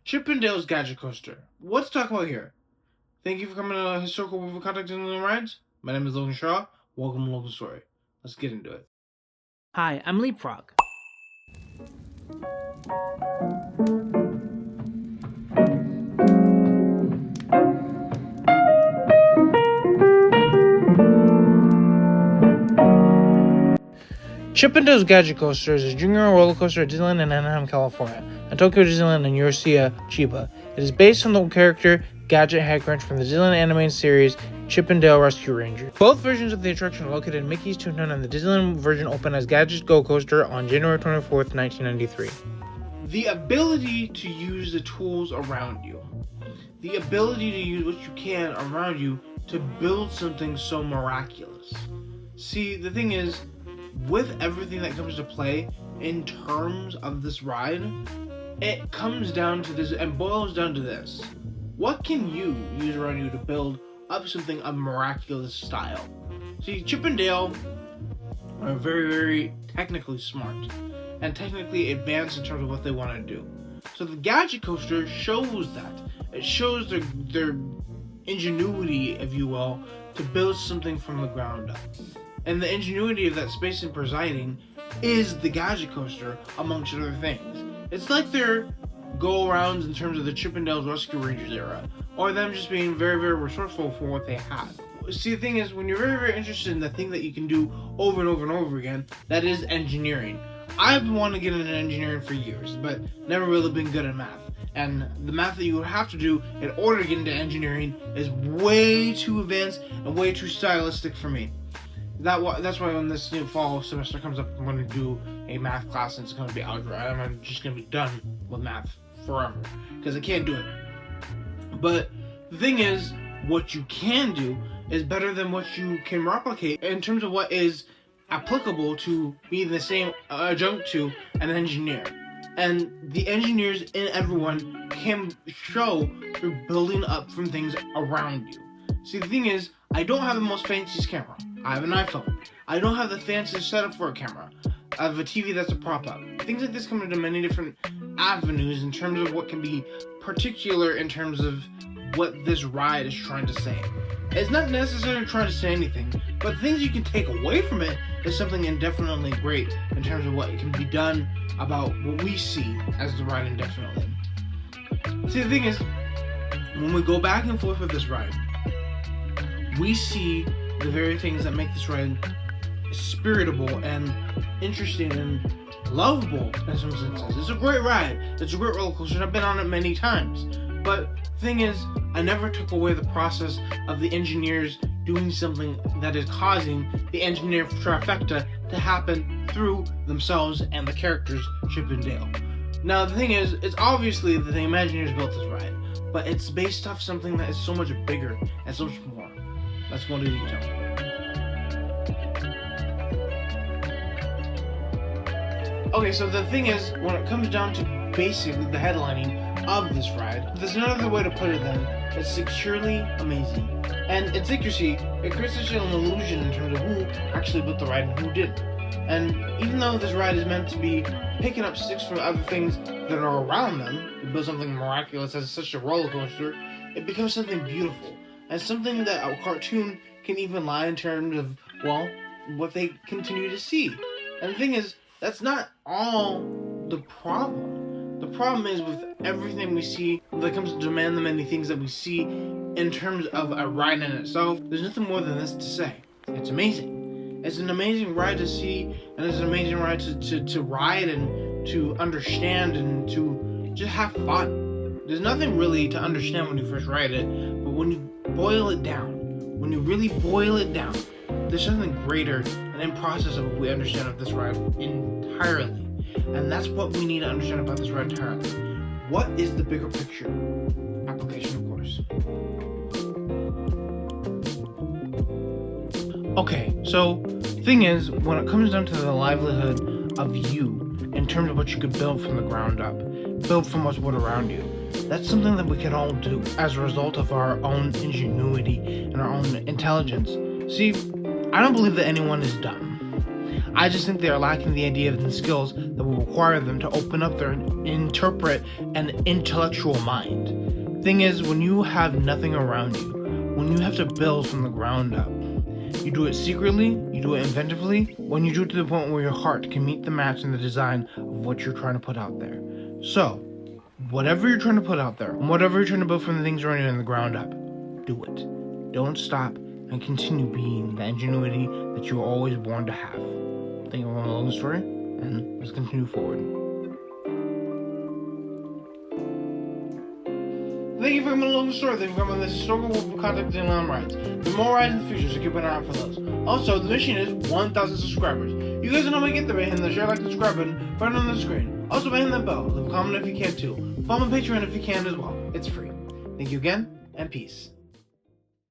Chip and Dale's Gadget Coaster. What's to talk about here? Thank you for coming to Historical Movie Contact and Rides. My name is Logan Shaw. Welcome to Logan Story. Let's get into it. Hi, I'm Leapfrog. Chip and Dale's Gadget Coaster is a junior roller coaster at Disneyland in Anaheim, California, and Tokyo Disneyland in Yoshida, Chiba. It is based on the character Gadget Headcrunch from the Disneyland animated series Chip and Dale Rescue Ranger. Both versions of the attraction are located in Mickey's Toontown, and the Disneyland version opened as Gadget's Go Coaster on January 24th, 1993. The ability to use the tools around you. The ability to use what you can around you to build something so miraculous. See, the thing is, with everything that comes to play in terms of this ride, it comes down to this and boils down to this. What can you use around you to build up something of miraculous style? See, Chip and Dale are very, very technically smart and technically advanced in terms of what they want to do. So the Gadget Coaster shows that. It shows their ingenuity, if you will, to build something from the ground up. And the ingenuity of that space and presiding is the Gadget Coaster, amongst other things. It's like their go-arounds in terms of the Chip and Dale's Rescue Rangers era, or them just being very, very resourceful for what they had. See, the thing is, when you're very, very interested in the thing that you can do over and over and over again, that is engineering. I've wanted to get into engineering for years, but never really been good at math. And the math that you would have to do in order to get into engineering is way too advanced and way too stylistic for me. That's why when this new fall semester comes up, I'm going to do a math class, and it's going to be algebra. I'm just going to be done with math forever because I can't do it. But the thing is, what you can do is better than what you can replicate in terms of what is applicable to be the same adjunct to an engineer. And the engineers in everyone can show through building up from things around you. See, the thing is, I don't have the most fanciest camera. I have an iPhone. I don't have the fanciest setup for a camera. I have a TV that's a prop up. Things like this come into many different avenues in terms of what can be particular in terms of what this ride is trying to say. It's not necessarily trying to say anything, but things you can take away from it is something indefinitely great in terms of what can be done about what we see as the ride indefinitely. See, the thing is, when we go back and forth with this ride, we see the very things that make this ride spiritable and interesting and lovable in some senses. It's a great ride. It's a great roller coaster, and I've been on it many times. But the thing is, I never took away the process of the engineers doing something that is causing the engineer trifecta to happen through themselves and the characters Chip and Dale. Now, the thing is, it's obviously that the Imagineers built this ride, but it's based off something that is so much bigger and so much more. Let's go into detail. Okay, so the thing is, when it comes down to basically the headlining of this ride, there's no other way to put it than it's securely amazing. And it's like you see, it creates such an illusion in terms of who actually built the ride and who didn't. And even though this ride is meant to be picking up sticks from other things that are around them, to build something miraculous as such a roller coaster, it becomes something beautiful. And something that a cartoon can even lie in terms of, well, what they continue to see. And the thing is, that's not all the problem. The problem is with everything we see when it comes to demand the many things that we see in terms of a ride in itself, there's nothing more than this to say. It's amazing. It's an amazing ride to see, and it's an amazing ride to ride and to understand and to just have fun. There's nothing really to understand when you first ride it, but when you boil it down, when you really boil it down, there's something greater and in process of what we understand of this ride entirely. And that's what we need to understand about this ride entirely. What is the bigger picture? Application, of course. Okay, so thing is, when it comes down to the livelihood of you, in terms of what you could build from the ground up, build from what's around you, that's something that we can all do as a result of our own ingenuity and our own intelligence. See, I don't believe that anyone is dumb. I just think they are lacking the idea of the skills that will require them to open up their interpret and intellectual mind. Thing is, when you have nothing around you, when you have to build from the ground up, you do it secretly, you do it inventively, when you do it to the point where your heart can meet the match and the design of what you're trying to put out there. So, whatever you're trying to put out there, and whatever you're trying to build from the things around you in the ground up, do it. Don't stop and continue being the ingenuity that you were always born to have. Thank you for my long story, and let's continue forward. Thank you for coming along the story. Thank you for coming on this historical work of contact Disneyland rides. There's more rides in the future, so keep an eye out for those. Also, the mission is 1,000 subscribers. You guys know how to get there by hitting the share, like, subscribe button right on the screen. Also by hitting that bell. Leave a comment if you can too. Follow my Patreon if you can as well. It's free. Thank you again, and peace.